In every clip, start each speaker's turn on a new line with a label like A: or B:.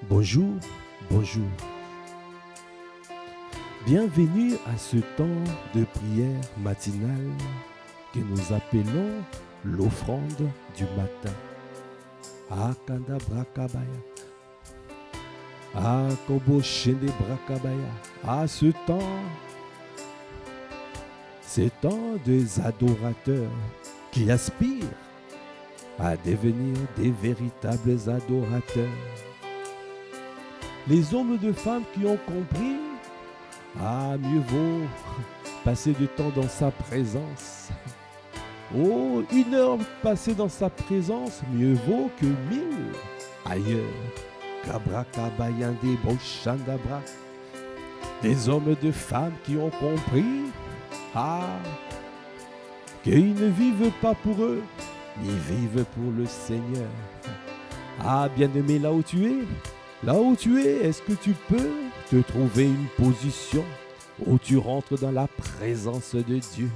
A: Bonjour, bonjour. Bienvenue à ce temps de prière matinale que nous appelons l'offrande du matin. Akanda brakabaya. Akobo shende brakabaya. À ce temps des adorateurs qui aspirent à devenir des véritables adorateurs. Les hommes et femmes qui ont compris, mieux vaut passer du temps dans sa présence. Oh, 1 heure passée dans sa présence, mieux vaut que 1000 ailleurs. Kabrakabayande boshandabra. Des hommes et de femmes qui ont compris, qu'ils ne vivent pas pour eux, ils vivent pour le Seigneur. Bien-aimé, là où tu es, est-ce que tu peux te trouver une position où tu rentres dans la présence de Dieu?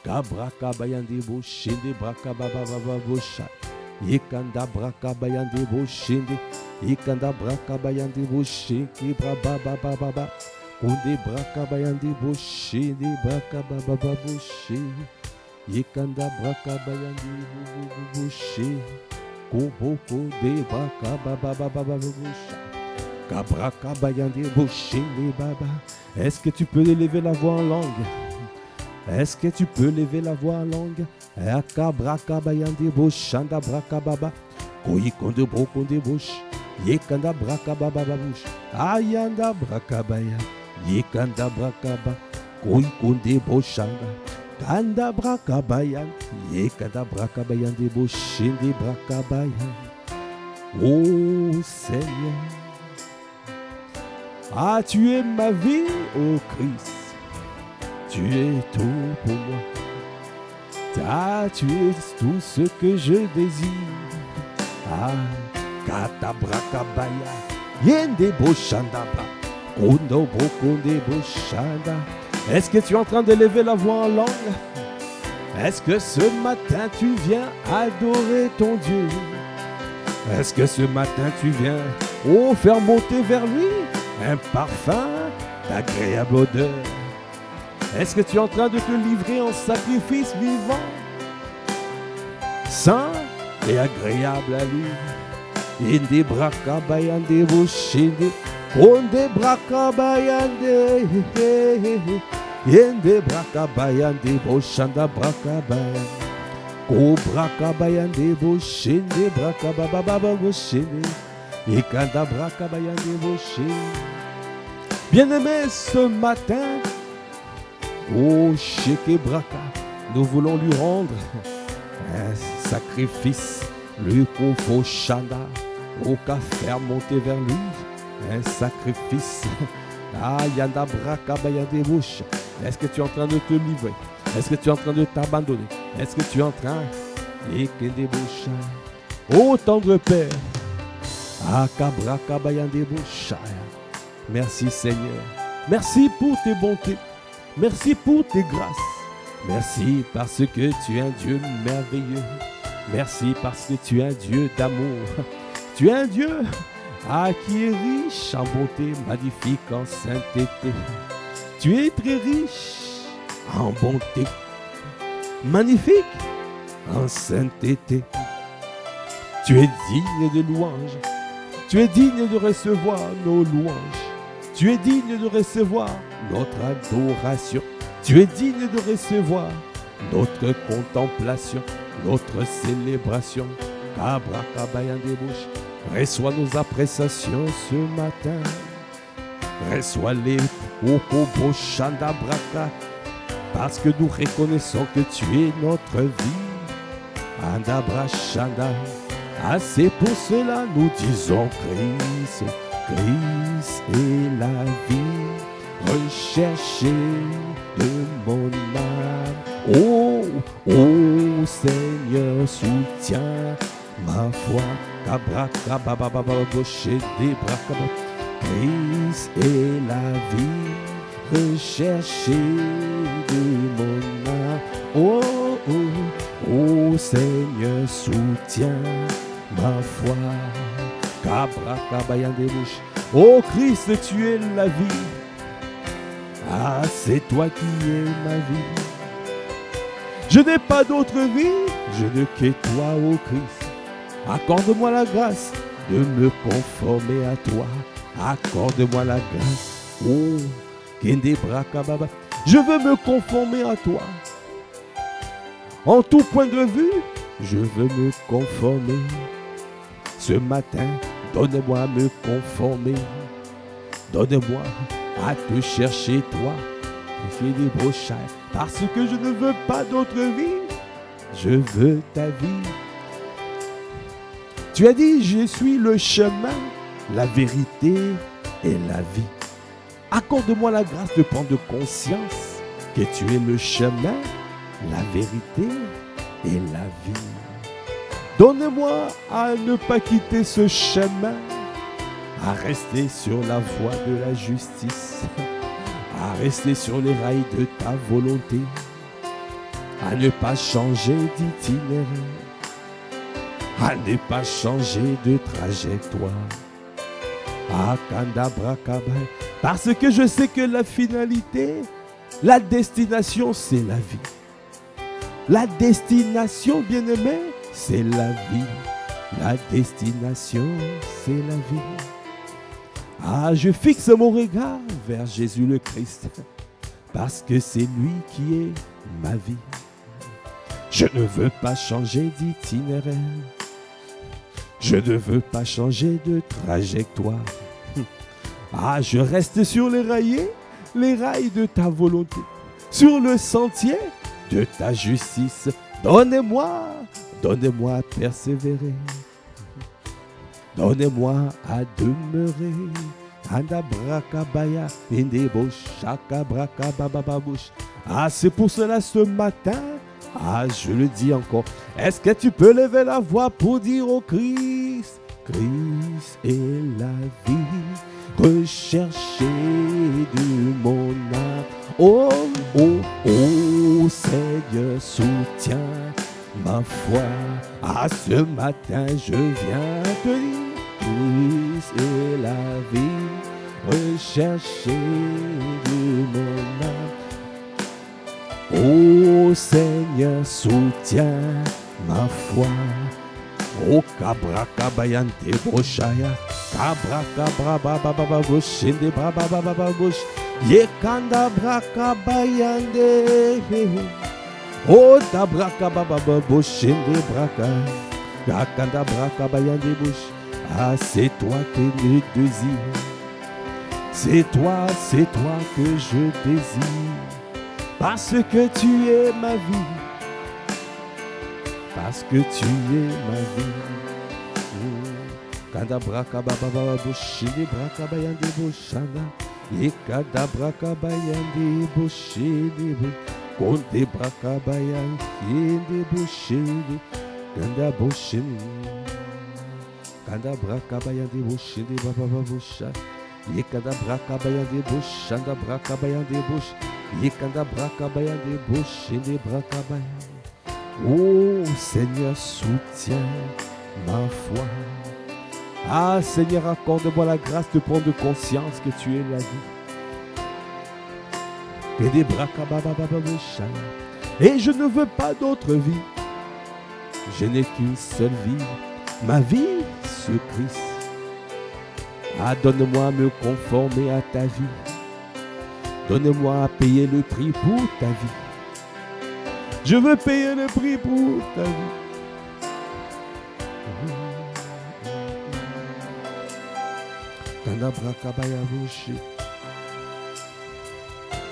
A: Kabrakabayande boshende brakabababa bosha. Yekanda brakabayande boshende. Yekanda brakabayande boshende brabababa. Konde brakabayande boshende brakabababa boshende. Yekanda brakabayande boshende. Koboko de brakabababa bosha. Kabrakabayande boshende baba. Est-ce que tu peux élever la voix en langue? Est-ce que tu peux lever la voix en langue? Akabrakabayande boshanda brakababa. Koyikonde brokonde bosh. Yekanda brakababa bosh. Ayanda brakabaya. Yekanda brakaba. Koyikonde boshanda. Kanda brakabaya. Yekanda brakabayande boshende brakabaya. Oh Seigneur. Tu es ma vie, ô Christ. Tu es tout pour moi. Tu es tout ce que je désire. Katabrakabaya. Yende boshandaba. Kondo brokonde boshanda. Est-ce que tu es en train de lever la voix en langue? Est-ce que ce matin tu viens adorer ton Dieu? Est-ce que ce matin tu viens faire monter vers lui un parfum d'agréable odeur? Est-ce que tu es en train de te livrer en sacrifice vivant, saint et agréable à lui? Inde brakabayande boshende, konde brakabayande, inde brakabayande boshanda brakabayande, ko brakabayande boshende brakabababa boshende, ekanda brakabayande boshende. Bien-aimé, ce matin, Sheke Braka, nous voulons lui rendre un sacrifice, le Kofo Shanda, qu'à faire monter vers lui, un sacrifice. Yanda Braka Bayande Bouch. Est-ce que tu es en train de te livrer? Est-ce que tu es en train de t'abandonner? Est-ce que tu es en train de boucher? Tendre Père, Akabraka Bayande Bouch. Merci Seigneur. Merci pour tes bontés. Merci pour tes grâces. Merci parce que tu es un Dieu merveilleux. Merci parce que tu es un Dieu d'amour. Tu es un Dieu qui est riche en bonté, magnifique en sainteté. Tu es très riche en bonté, magnifique en sainteté. Tu es digne de louange. Tu es digne de recevoir nos louanges. Tu es digne de recevoir notre adoration. Tu es digne de recevoir notre contemplation, notre célébration. Kabrakabayande bouche. Reçois nos appréciations ce matin. Reçois-les Okobo Shanda Braka. Parce que nous reconnaissons que tu es notre vie. Andabra Shanda. C'est pour cela nous disons Christ. Christ est la vie recherchée de mon âme. Oh Seigneur, soutiens ma foi. Christ est la vie recherchée de mon âme. Oh Seigneur, soutiens ma foi. Oh Christ, tu es la vie. Ah, c'est toi qui es ma vie. Je n'ai pas d'autre vie, je ne qu'est toi, ô Christ. Accorde-moi la grâce de me conformer à toi. Accorde-moi la grâce. Oh, Kende Brakababa. Je veux me conformer à toi. En tout point de vue, je veux me conformer. Ce matin, donne-moi à me conformer. Donne-moi à te chercher, toi. Parce que je ne veux pas d'autre vie. Je veux ta vie. Tu as dit, je suis le chemin, la vérité et la vie. Accorde-moi la grâce de prendre conscience que tu es le chemin, la vérité et la vie. Donne-moi à ne pas quitter ce chemin, à rester sur la voie de la justice, à rester sur les rails de ta volonté, à ne pas changer d'itinéraire, à ne pas changer de trajectoire. Parce que je sais que la finalité, la destination, c'est la vie. La destination, bien-aimé, c'est la vie. La destination, c'est la vie. Ah, je fixe mon regard vers Jésus le Christ, parce que c'est lui qui est ma vie. Je ne veux pas changer d'itinéraire. Je ne veux pas changer de trajectoire. Ah, je reste sur les rails de ta volonté, sur le sentier de ta justice. Donne-moi à persévérer. Donne-moi à demeurer. Ah, c'est pour cela ce matin, ah, je le dis encore. Est-ce que tu peux lever la voix pour dire au Christ, Christ est la vie, recherchez de mon âme. Oh, oh, oh, Seigneur, soutiens ma foi. Ah, ce matin, je viens te dire, Christ est la vie, recherchez de mon âme. Oh Seigneur, soutiens ma foi. Oh Kabra Kabayante Boshaya, Kabra Kabra Baba Baba Boshinde Baba Baba Bosh, Yekanda Braka Bayande. Oh Tabra Kababa Boshinde Braka, Yakanda Braka Bayande Bosh. Ah, c'est toi que je désire. C'est toi que je désire. Parce que tu es ma vie. Parce que tu es ma vie. Kada braka baba boshini braka bayande boshana. Ye kada braka bayande boshini. Konde braka bayande boshini. Kanda boshini. Kada braka bayande boshini baba bosha. Ye kada braka bayande boshanda braka bayande bosh. Yekanda braka bayande boshini braka bayande. Oh Seigneur, soutiens ma foi. Ah Seigneur, accorde-moi la grâce de prendre conscience que tu es la vie. Que des braka baba baba boshaya. Et je ne veux pas d'autre vie. Je n'ai qu'une seule vie. Ma vie, ce Christ. Ah, donne-moi à me conformer à ta vie. Donne-moi à payer le prix pour ta vie. Je veux payer le prix pour ta vie. Kanda braka baya boshi.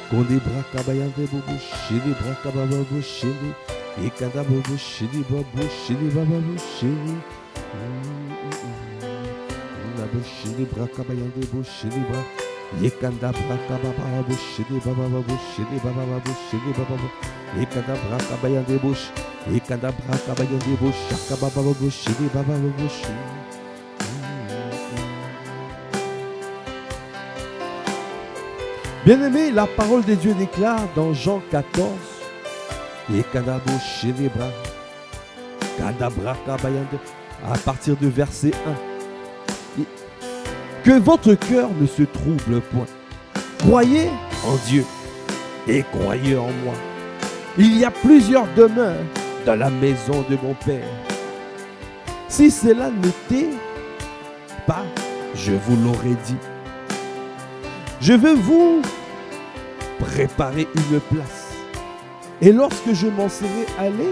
A: Konde braka baya de boshi, de braka baba boshi. Et kanda boshi, de boshi, de baba boshi. La boshi, de braka baya de boshi, de braka. Yekanda braka baba boshini baba boshini baba boshini baba. Yekanda braka bayande bosh. Yekanda braka bayande bosh. Shaka baba boshini baba boshini. Bien-aimé, la parole de Dieu déclare dans Jean 14. Yekanda boshini baba. Kanda braka bayande. À partir de verset 1. Que votre cœur ne se trouble point. Croyez en Dieu et croyez en moi. Il y a plusieurs demeures dans la maison de mon Père. Si cela n'était pas, je vous l'aurais dit. Je veux vous préparer une place. Et lorsque je m'en serai allé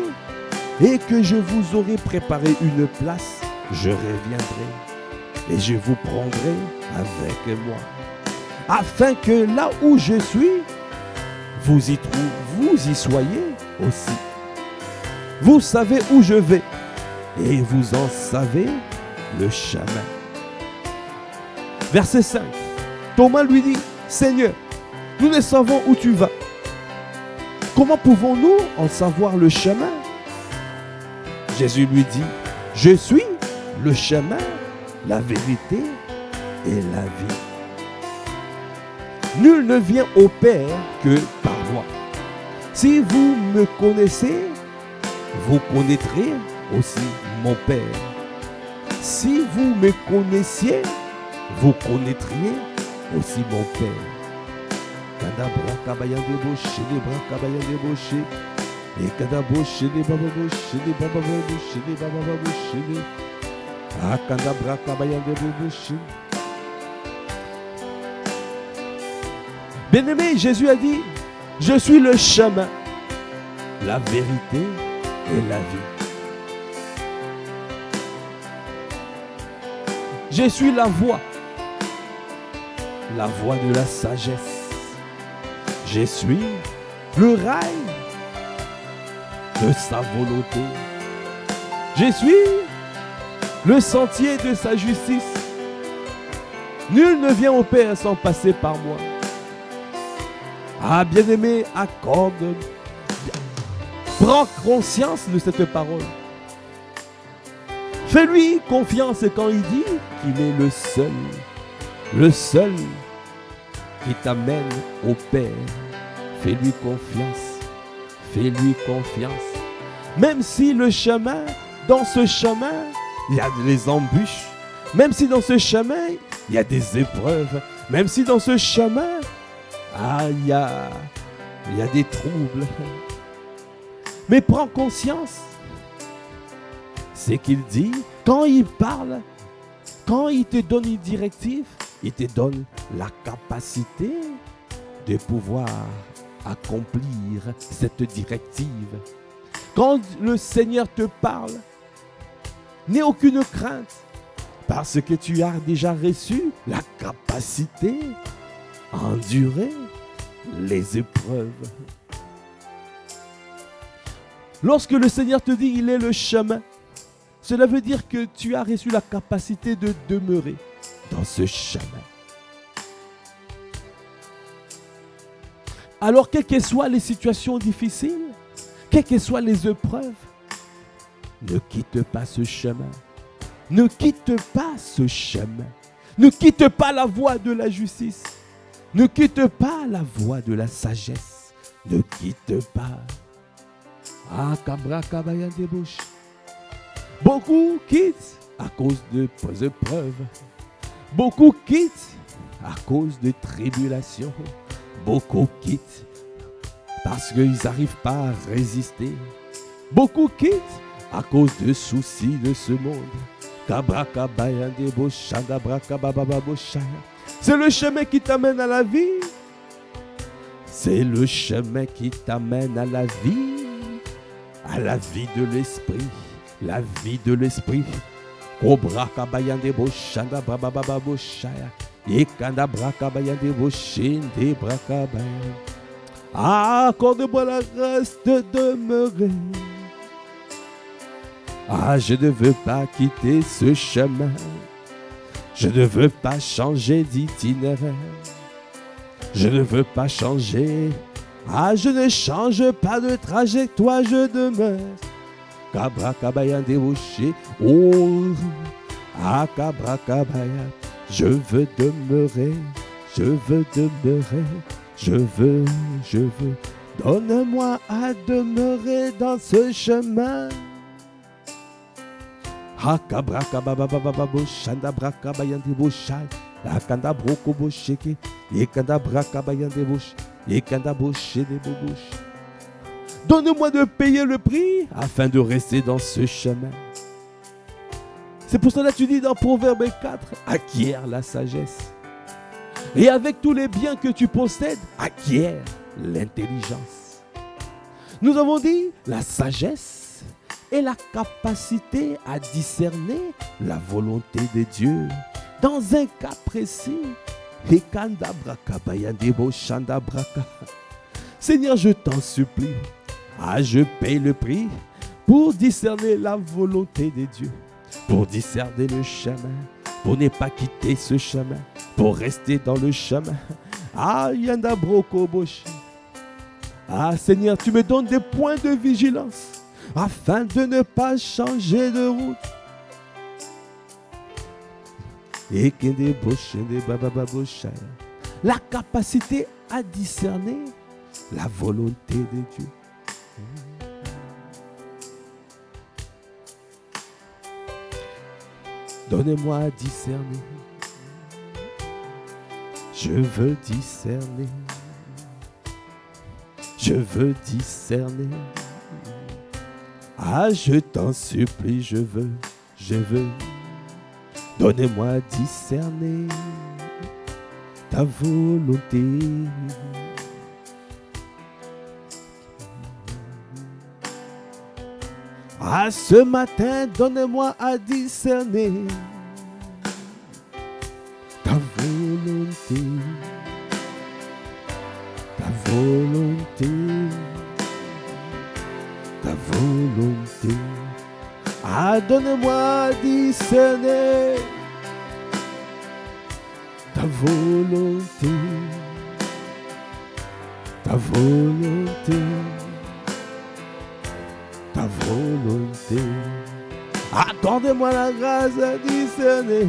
A: et que je vous aurai préparé une place, je reviendrai et je vous prendrai avec moi. Afin que là où je suis, vous y soyez aussi. Vous savez où je vais et vous en savez le chemin. Verset 5. Thomas lui dit, Seigneur, nous ne savons où tu vas. Comment pouvons-nous en savoir le chemin? Jésus lui dit, je suis le chemin, la vérité et la vie. Nul ne vient au Père que par moi. Si vous me connaissez, vous connaîtrez aussi mon Père. Si vous me connaissiez, vous connaîtriez aussi mon Père. Kadabra kabayan débauché, les bras kabayan débauché. Et kadabauché, les bababauché, les bababauché, les bababauché. Ah, kadabra kabayan débauché. Bien-aimé, Jésus a dit, je suis le chemin, la vérité et la vie. Je suis la voie de la sagesse. Je suis le rail de sa volonté. Je suis le sentier de sa justice. Nul ne vient au Père sans passer par moi. Ah, bien-aimé, accorde, prends conscience de cette parole. Fais-lui confiance quand il dit qu'il est le seul qui t'amène au Père. Fais-lui confiance, fais-lui confiance. Même si dans ce chemin, il y a des embûches, même si dans ce chemin, il y a des épreuves, même si dans ce chemin, il y a des troubles. Mais prends conscience. C'est qu'il dit, quand il parle, quand il te donne une directive, il te donne la capacité de pouvoir accomplir cette directive. Quand le Seigneur te parle, n'aie aucune crainte, parce que tu as déjà reçu la capacité à endurer les épreuves. Lorsque le Seigneur te dit il est le chemin, cela veut dire que tu as reçu la capacité de demeurer dans ce chemin. Alors, quelles que soient les situations difficiles, quelles que soient les épreuves, ne quitte pas ce chemin. Ne quitte pas ce chemin. Ne quitte pas la voie de la justice. Ne quitte pas la voie de la sagesse. Ne quitte pas. Ah, Kabra Kabayan débauche. Beaucoup quittent à cause de épreuves. Beaucoup quittent à cause de tribulations. Beaucoup quittent parce qu'ils n'arrivent pas à résister. Beaucoup quittent à cause de soucis de ce monde. C'est le chemin qui t'amène à la vie. C'est le chemin qui t'amène à la vie de l'esprit. La vie de l'esprit. Accorde-moi la grâce de demeurer. Je ne veux pas quitter ce chemin. Je ne veux pas changer d'itinéraire. Je ne veux pas changer. Je ne change pas de trajectoire, je demeure. Kabra Kabaya débauché. Kabra Kabaya. Je veux demeurer. Je veux demeurer. Je veux. Donne-moi à demeurer dans ce chemin. Hakabraka bababababo shanda braka bayande boshai. Akanda broko bosheke. Ekanda braka bayande bosh. Ekanda boshe de bobosh. Donne-moi de payer le prix afin de rester dans ce chemin. C'est pour cela que tu dis dans Proverbe 4, acquiert la sagesse. Et avec tous les biens que tu possèdes, acquiert l'intelligence. Nous avons dit la sagesse est la capacité à discerner la volonté de Dieu dans un cas précis. Seigneur, je t'en supplie. Je paye le prix pour discerner la volonté de Dieu, pour discerner le chemin, pour ne pas quitter ce chemin, pour rester dans le chemin. Yanda broko boshi. Seigneur, tu me donnes des points de vigilance afin de ne pas changer de route. La capacité à discerner la volonté de Dieu. Donnez-moi à discerner. Je veux discerner. Je veux discerner. Je t'en supplie, je veux. Donnez-moi à discerner ta volonté. Ce matin, donne-moi à discerner ta volonté, ta volonté, ta volonté. Donne-moi à discerner ta volonté, ta volonté. Ta volonté. Accorde-moi la grâce à discerner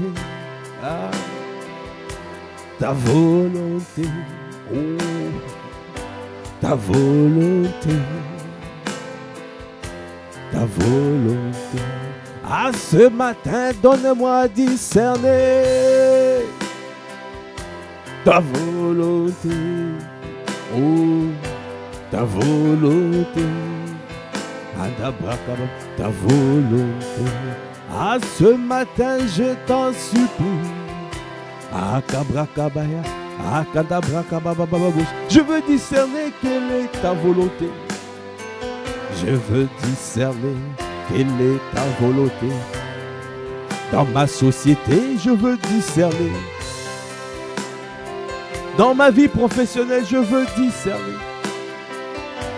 A: ta volonté. Ta volonté. Ta volonté. Ce matin, donne-moi à discerner ta volonté. Ta volonté. Ta volonté. Ce matin, je t'en supplie. Je veux discerner quelle est ta volonté. Je veux discerner quelle est ta volonté. Dans ma société, je veux discerner. Dans ma vie professionnelle, je veux discerner.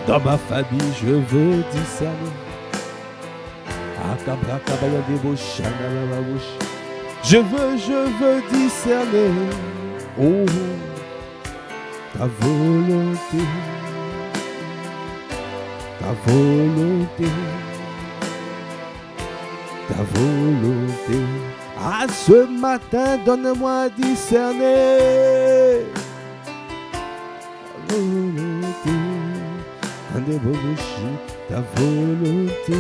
A: Dans ma famille, je veux discerner. Je veux discerner. Ta volonté. Ta volonté. Ta volonté. Ce matin, donne-moi à discerner. Ta volonté. Ta volonté,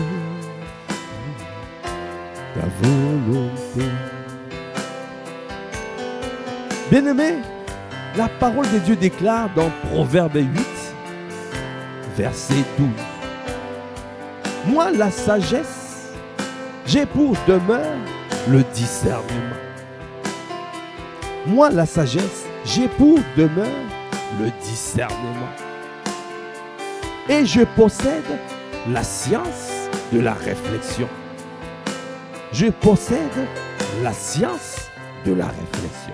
A: ta volonté. Bien-aimé, la parole de Dieu déclare dans Proverbe 8, verset 12. Moi, la sagesse, j'ai pour demeure le discernement. Moi, la sagesse, j'ai pour demeure le discernement. Et je possède la science de la réflexion. Je possède la science de la réflexion.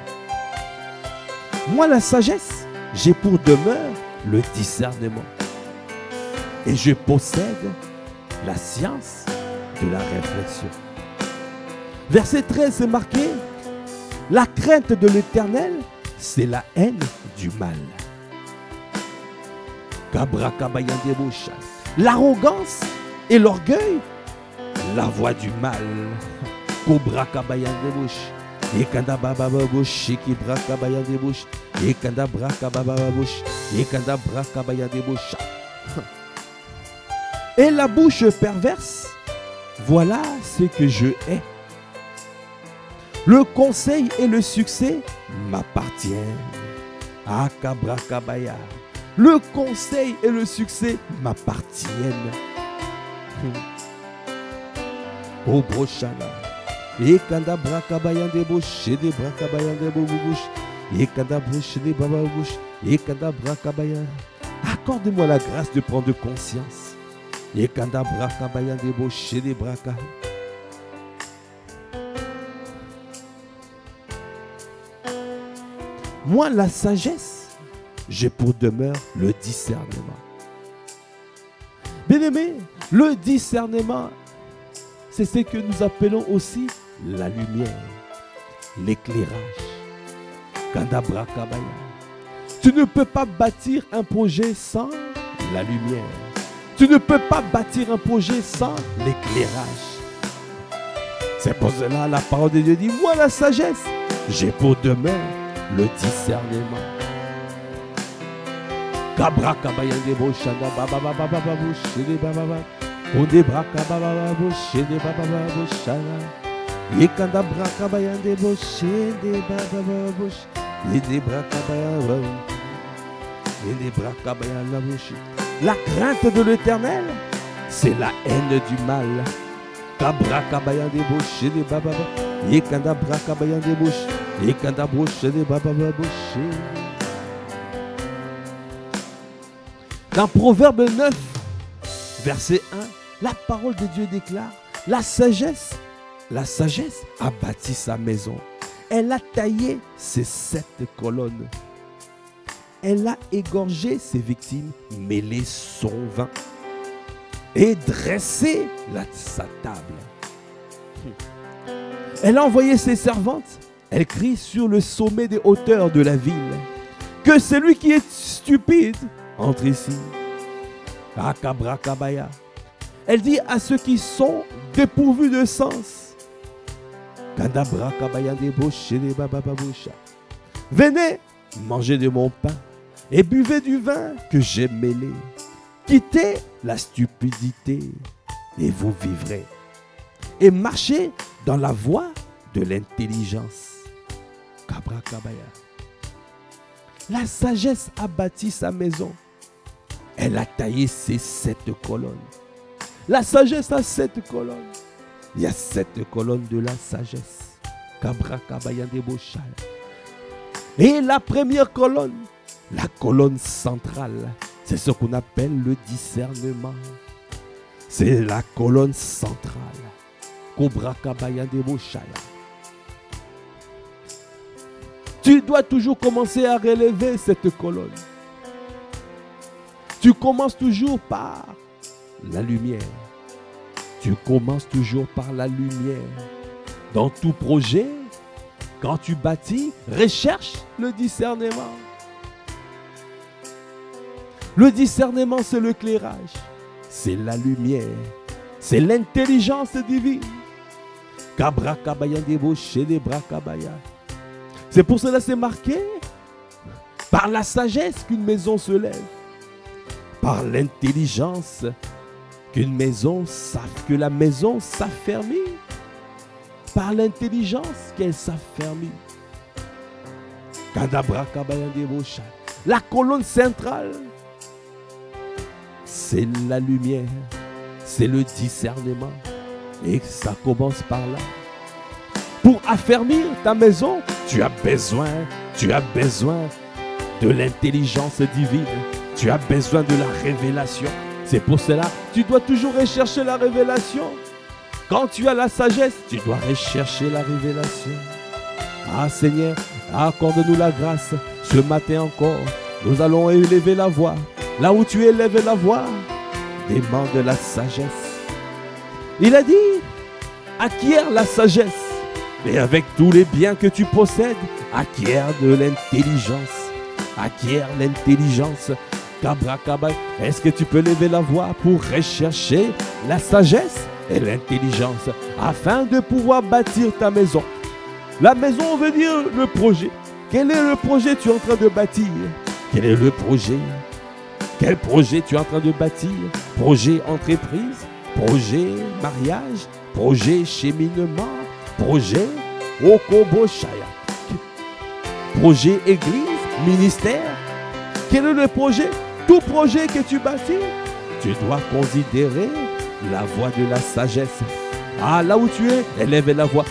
A: Moi, la sagesse, j'ai pour demeure le discernement. Et je possède la science de la réflexion. Verset 13 est marqué: la crainte de l'Éternel, c'est la haine du mal. L'arrogance et l'orgueil, la voie du mal. Et la bouche perverse voilà ce que je hais. Le conseil et le succès m'appartiennent. Akabrakabaya. Le conseil et le succès m'appartiennent. O brochana. Ekanda brakabayan de bouche, de brakabayan de bouche. Ekanda bouche de baba bouche. Ekanda brakabayan. Accorde-moi la grâce de prendre conscience. Ekanda brakabayan de bouche, de braka. Moi, la sagesse, j'ai pour demeure le discernement. Bien-aimé, le discernement, c'est ce que nous appelons aussi la lumière, l'éclairage. Kandabrakabaya. Tu ne peux pas bâtir un projet sans la lumière. Tu ne peux pas bâtir un projet sans l'éclairage. C'est pour cela la parole de Dieu dit, moi la sagesse, j'ai pour demeure le discernement. Kabrakabaya de boshanda baba baba baba boshede baba baba. Onde brakababa boshede baba baba boshana. Yekanda brakabaya de boshede baba baba bosh. Yede brakabaya baba. Yede brakabaya la bosh. La crainte de l'Éternel, c'est la haine du mal. Kabrakabaya de boshede baba baba. Yekanda brakabaya de bosh. Yekanda boshede baba baba bosh. Dans Proverbe 9, verset 1, la parole de Dieu déclare, la sagesse a bâti sa maison. Elle a taillé ses 7 colonnes. Elle a égorgé ses victimes, mêlé son vin et dressé sa table. Elle a envoyé ses servantes. Elle crie sur le sommet des hauteurs de la ville que celui qui est stupide entre ici. Akabrakabaya. Elle dit à ceux qui sont dépourvus de sens. Kandabrakabaya de bouche de babababoucha. Venez manger de mon pain et buvez du vin que j'ai mêlé. Quittez la stupidité et vous vivrez. Et marchez dans la voie de l'intelligence. Kabrakabaya. La sagesse a bâti sa maison. Elle a taillé ses 7 colonnes. La sagesse a 7 colonnes. Il y a 7 colonnes de la sagesse. Kabrakabaya de Boshal. Et la première colonne, la colonne centrale, c'est ce qu'on appelle le discernement. C'est la colonne centrale. Kabrakabaya de Boshal. Tu dois toujours commencer à relever cette colonne. Tu commences toujours par la lumière. Tu commences toujours par la lumière. Dans tout projet, quand tu bâtis, recherche le discernement. Le discernement, c'est l'éclairage. C'est la lumière. C'est l'intelligence divine. Kabrakabaya débauché des brakabaya. C'est pour cela que c'est marqué par la sagesse qu'une maison se lève. Par l'intelligence que la maison s'affermit. Par l'intelligence qu'elle s'affermit. La colonne centrale, c'est la lumière, c'est le discernement. Et ça commence par là. Pour affermir ta maison, tu as besoin de l'intelligence divine. Tu as besoin de la révélation. C'est pour cela que tu dois toujours rechercher la révélation. Quand tu as la sagesse, tu dois rechercher la révélation. Ah Seigneur, accorde-nous la grâce. Ce matin encore, nous allons élever la voix. Là où tu élèves la voix, demande la sagesse. Il a dit, acquiert la sagesse. Et avec tous les biens que tu possèdes, acquiert de l'intelligence. Acquiert l'intelligence. Kabrakaba. Est-ce que tu peux lever la voix pour rechercher la sagesse et l'intelligence afin de pouvoir bâtir ta maison? La maison veut dire le projet. Quel est le projet que tu es en train de bâtir? Quel est le projet? Quel projet tu es en train de bâtir? Projet entreprise? Projet mariage? projet cheminement, projet Okoboshaya, projet église, ministère. Quel est le projet? Tout projet que tu bâtis, tu dois considérer la voie de la sagesse. Ah, là où tu es, élève la voix,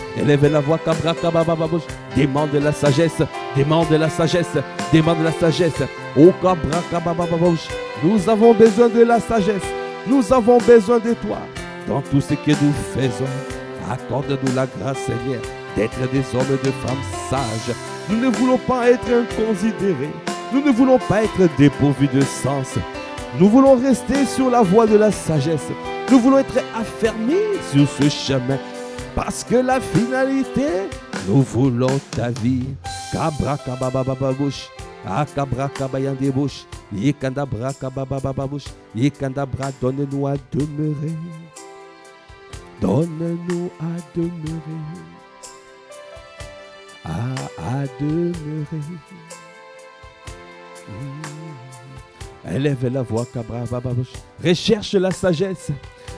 A: cabra, kababababouche. Demande la sagesse, demande la sagesse, demande la sagesse. Oh, cabra, kababababouche. Nous avons besoin de la sagesse, nous avons besoin de toi. Dans tout ce que nous faisons, accorde-nous la grâce, Seigneur, d'être des hommes et des femmes sages. Nous ne voulons pas être inconsidérés, nous ne voulons pas être dépourvus de sens. Nous voulons rester sur la voie de la sagesse. Nous voulons être affermis sur ce chemin. Parce que la finalité, nous voulons ta vie. Kabra kababababouche. Akabra kabayandebouche. Yekandabra kababababouche. Yekandabra, donne-nous à demeurer. Donne-nous à demeurer. À demeurer. Élève la voix, cabra, bababouche. Recherche la sagesse.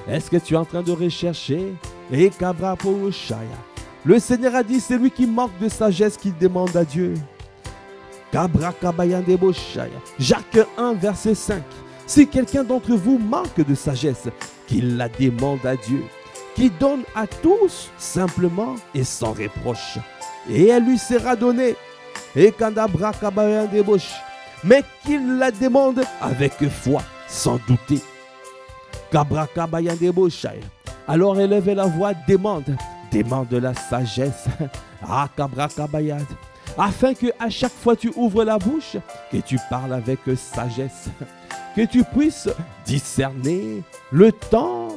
A: Est-ce que tu es en train de rechercher? Et cabra pouchaya. Le Seigneur a dit, c'est lui qui manque de sagesse qu'il demande à Dieu. Cabra kabayande boshaya. Jacques 1, verset 5. Si quelqu'un d'entre vous manque de sagesse, qu'il la demande à Dieu, qui donne à tous simplement et sans reproche, et elle lui sera donnée. Et kandabra kabayande bosh. Mais qu'il la demande avec foi, sans douter. Alors élève la voix, demande la sagesse. Afin que à chaque fois tu ouvres la bouche, que tu parles avec sagesse, que tu puisses discerner le temps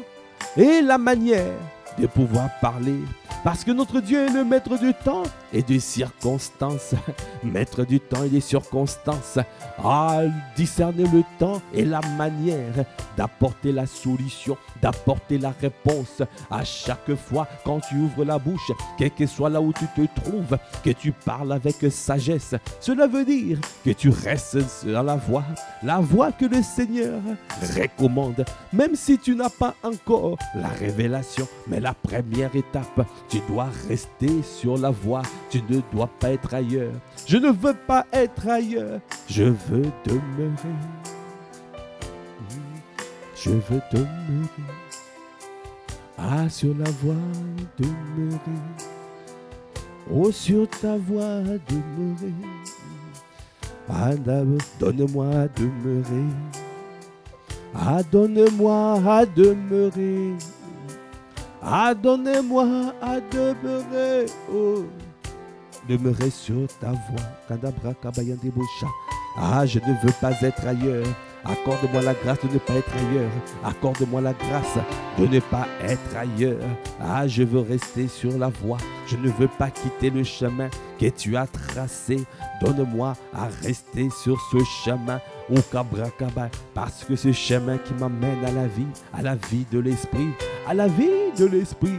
A: et la manière de pouvoir parler. Parce que notre Dieu est le maître du temps et des circonstances. Maître du temps et des circonstances. Ah, discerner le temps et la manière d'apporter la solution, d'apporter la réponse à chaque fois quand tu ouvres la bouche, quel que soit là où tu te trouves, que tu parles avec sagesse. Cela veut dire que tu restes dans la voie que le Seigneur recommande. Même si tu n'as pas encore la révélation, mais la première étape, tu dois rester sur la voie. Tu ne dois pas être ailleurs. Je ne veux pas être ailleurs. Je veux demeurer. Je veux demeurer. Ah, sur la voie, demeurer. Oh, sur ta voie, demeurer. Ah, donne-moi à demeurer. Ah, donne-moi à demeurer. Ah, donne-moi à demeurer. Oh, demeurer sur ta voie. Kandabra kabayande boucha. Ah, je ne veux pas être ailleurs. Accorde-moi la grâce de ne pas être ailleurs. Accorde-moi la grâce de ne pas être ailleurs. Ah, je veux rester sur la voie. Je ne veux pas quitter le chemin que tu as tracé. Donne-moi à rester sur ce chemin. Au Kabrakaba, parce que ce chemin qui m'amène à la vie de l'esprit, à la vie de l'esprit.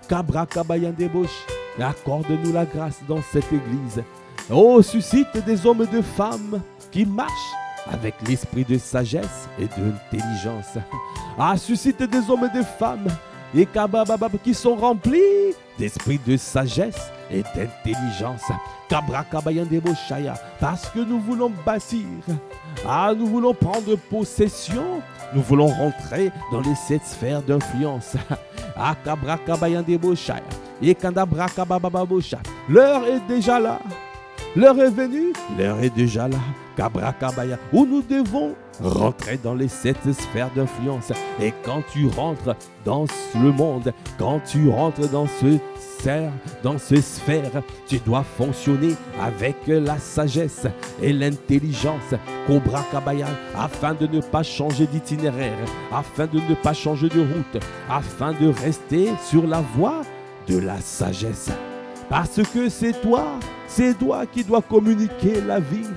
A: Kabrakabayandebosh, accorde-nous la grâce dans cette église. Oh, suscite des hommes et des femmes qui marchent avec l'esprit de sagesse et d'intelligence. Ah, suscite des hommes et des femmes et qui sont remplis d'esprit de sagesse et d'intelligence. Parce que nous voulons bâtir. Ah, nous voulons prendre possession. Nous voulons rentrer dans les 7 sphères d'influence. Ah, l'heure est déjà là. L'heure est venue, l'heure est déjà là. Kabrakabaya, où nous devons rentrer dans les 7 sphères d'influence. Et quand tu rentres dans le monde, quand tu rentres dans ces sphères, tu dois fonctionner avec la sagesse et l'intelligence. Kabrakabaya, afin de ne pas changer d'itinéraire, afin de ne pas changer de route, afin de rester sur la voie de la sagesse. Parce que c'est toi qui dois communiquer la vie.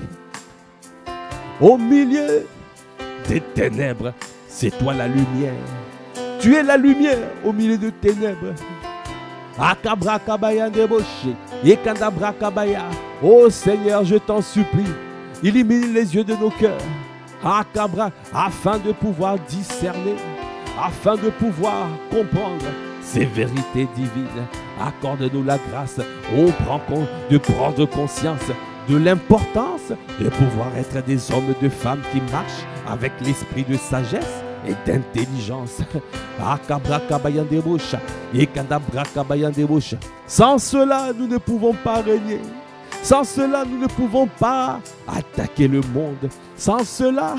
A: Au milieu des ténèbres, c'est toi la lumière. Tu es la lumière au milieu des ténèbres. Oh Seigneur, je t'en supplie, illumine les yeux de nos cœurs. Afin de pouvoir discerner, afin de pouvoir comprendre ces vérités divines. Accorde-nous la grâce de prendre conscience de l'importance de pouvoir être des hommes et des femmes qui marchent avec l'esprit de sagesse et d'intelligence. Sans cela, nous ne pouvons pas régner. Sans cela, nous ne pouvons pas attaquer le monde. Sans cela,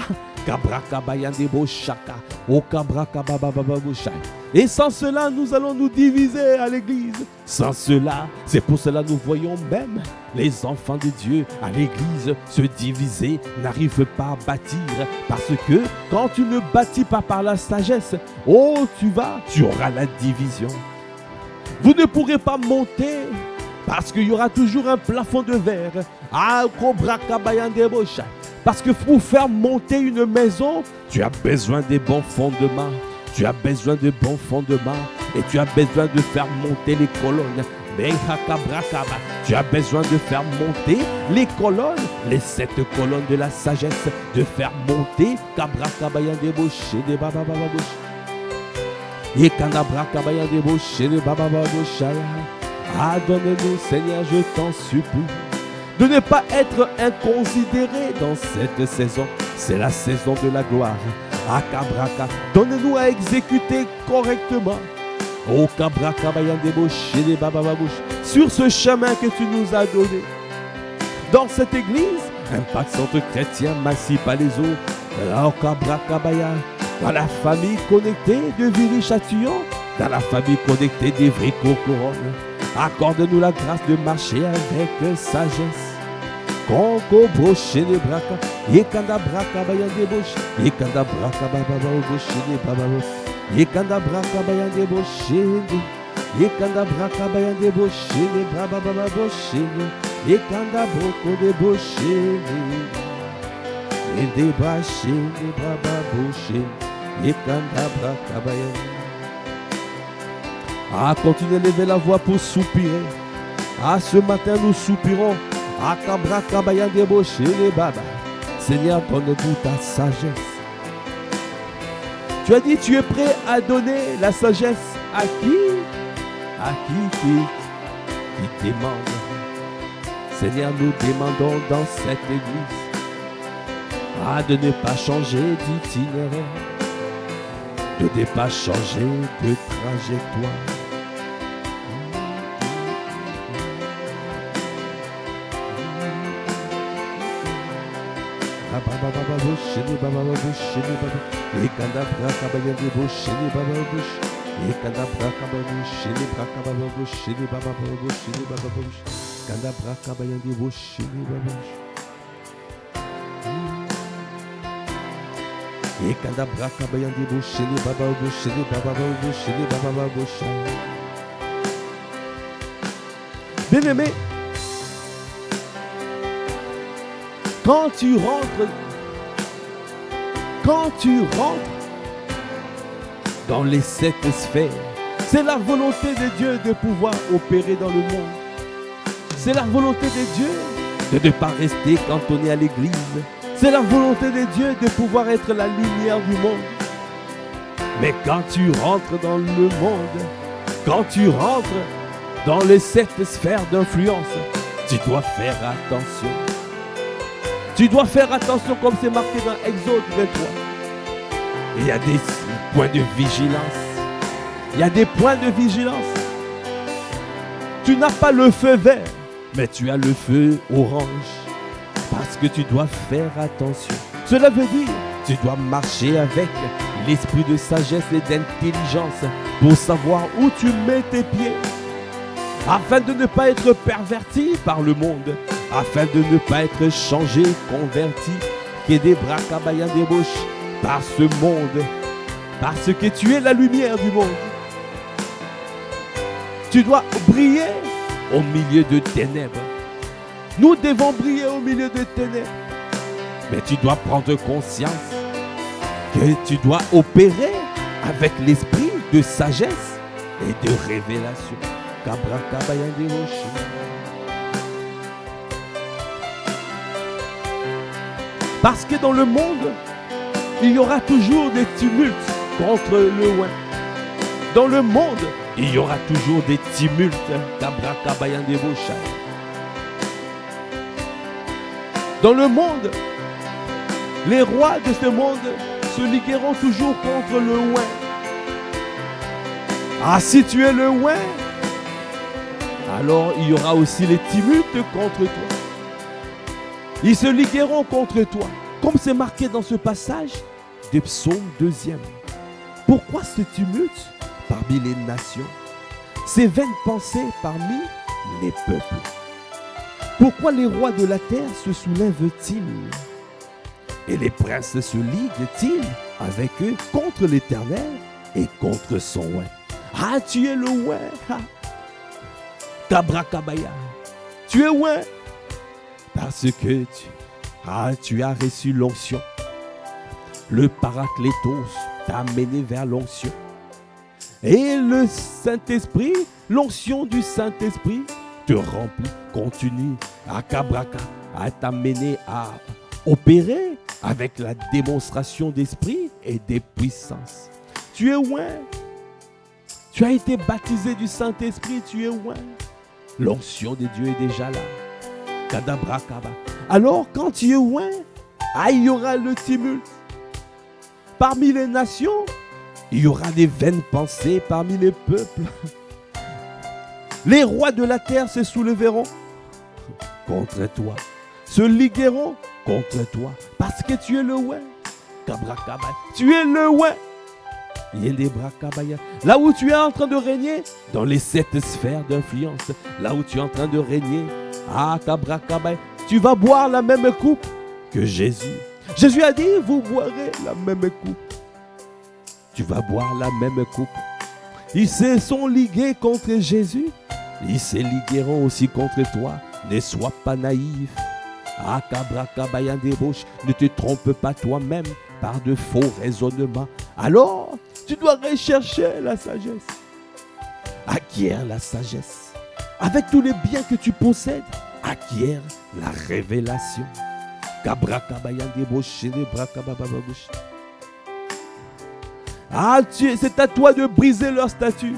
A: et sans cela, nous allons nous diviser à l'église. Sans cela, c'est pour cela que nous voyons même les enfants de Dieu à l'église se diviser, n'arrivent pas à bâtir. Parce que quand tu ne bâtis pas par la sagesse, oh, tu auras la division. Vous ne pourrez pas monter parce qu'il y aura toujours un plafond de verre. Parce que pour faire monter une maison, tu as besoin des bons fondements. Tu as besoin de bons fondements et tu as besoin de faire monter les colonnes. Tu as besoin de faire monter les colonnes, les 7 colonnes de la sagesse, de faire monter donne-nous, Seigneur, je t'en supplie, de ne pas être inconsidéré dans cette saison. C'est la saison de la gloire. Donne-nous à exécuter correctement. Sur ce chemin que tu nous as donné. Dans cette église, Impact Centre Chrétien Massy Palaiseau, dans la famille connectée de Viry-Châtillon, dans la famille connectée d'Ivry-Cocoronne. Accorde-nous la grâce de marcher avec sagesse. Congo broché les braca, yekanda braca bayan de boche, yekanda braca baba boche les baba, yekanda braca bayan de boche, yekanda braca bayan de boche les baba baba boche, yekanda broco de boche, et des braches les baba boche, yekanda braca bayan. Ah, continuez de lever la voix pour soupirer. Ah, ce matin nous soupirons. Seigneur, donne-nous ta sagesse. Tu as dit, tu es prêt à donner la sagesse à qui? À qui demande. Seigneur, nous demandons dans cette église de ne pas changer d'itinéraire, de ne pas changer de trajectoire. Bien-aimé, quand tu rentres dans les 7 sphères, c'est la volonté de Dieu de pouvoir opérer dans le monde. C'est la volonté de Dieu de ne pas rester cantonné à l'église. C'est la volonté de Dieu de pouvoir être la lumière du monde. Mais quand tu rentres dans le monde, quand tu rentres dans les 7 sphères d'influence, tu dois faire attention. Tu dois faire attention comme c'est marqué dans Exode 23. Il y a des points de vigilance. Il y a des points de vigilance. Tu n'as pas le feu vert, mais tu as le feu orange. Parce que tu dois faire attention. Cela veut dire que tu dois marcher avec l'esprit de sagesse et d'intelligence pour savoir où tu mets tes pieds. Afin de ne pas être perverti par le monde. Afin de ne pas être changé, converti, qui des bras cabayan des bouches par ce monde. Parce que tu es la lumière du monde. Tu dois briller au milieu de ténèbres. Nous devons briller au milieu de ténèbres. Mais tu dois prendre conscience que tu dois opérer avec l'esprit de sagesse et de révélation. Cabra cabayan des bouches. Parce que dans le monde, il y aura toujours des tumultes contre le loin. Dans le monde, Il y aura toujours des tumultes. Dans le monde, les rois de ce monde se ligueront toujours contre le oint. Ah, si tu es le oint, alors il y aura aussi les tumultes contre toi. Ils se ligueront contre toi, comme c'est marqué dans ce passage des psaumes 2e. Pourquoi ce tumulte parmi les nations, ces vaines pensées parmi les peuples? Pourquoi les rois de la terre se soulèvent-ils et les princes se liguent-ils avec eux contre l'Éternel et contre son oint? Ah, tu es le oint. Kabrakabaya. Tu es oint parce que tu as reçu l'onction. Le Paraclétos t'a amené vers l'onction. Et le Saint-Esprit, l'onction du Saint-Esprit te remplit, continue à Kabraka, à t'amener à opérer avec la démonstration d'esprit et des puissances. Tu es oint. Tu as été baptisé du Saint-Esprit, tu es oint. L'onction de Dieu est déjà là. Kadabrakaba. Alors quand tu es oint, il y aura le tumulte. Parmi les nations, il y aura des vaines pensées parmi les peuples. Les rois de la terre se soulèveront contre toi, se ligueront contre toi, parce que tu es le oint. Kabrakaba. Tu es le oint. Là où tu es en train de régner, dans les 7 sphères d'influence, là où tu es en train de régner, tu vas boire la même coupe que Jésus. Jésus a dit, vous boirez la même coupe. Tu vas boire la même coupe. Ils se sont ligués contre Jésus. Ils se ligueront aussi contre toi. Ne sois pas naïf. Ne te trompe pas toi-même par de faux raisonnements. Alors, tu dois rechercher la sagesse. Acquiert la sagesse. Avec tous les biens que tu possèdes, acquiert la révélation. C'est à toi de briser leur statut.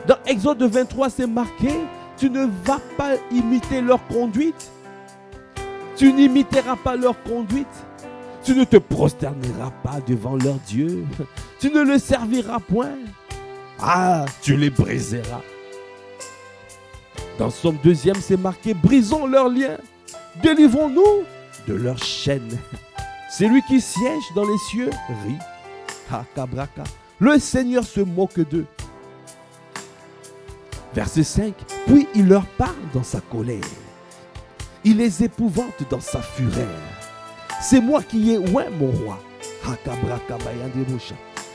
A: Dans Exode 23, c'est marqué, tu ne vas pas imiter leur conduite. Tu n'imiteras pas leur conduite. Tu ne te prosterneras pas devant leur Dieu. Tu ne le serviras point. Tu les briseras. Dans Somme 2e, c'est marqué, brisons leurs liens. Délivrons-nous de leurs chaînes. C'est lui qui siège dans les cieux rit. Kabraka. Le Seigneur se moque d'eux. Verset 5. Puis il leur parle dans sa colère. Il les épouvante dans sa fureur. C'est moi qui ai oint mon roi.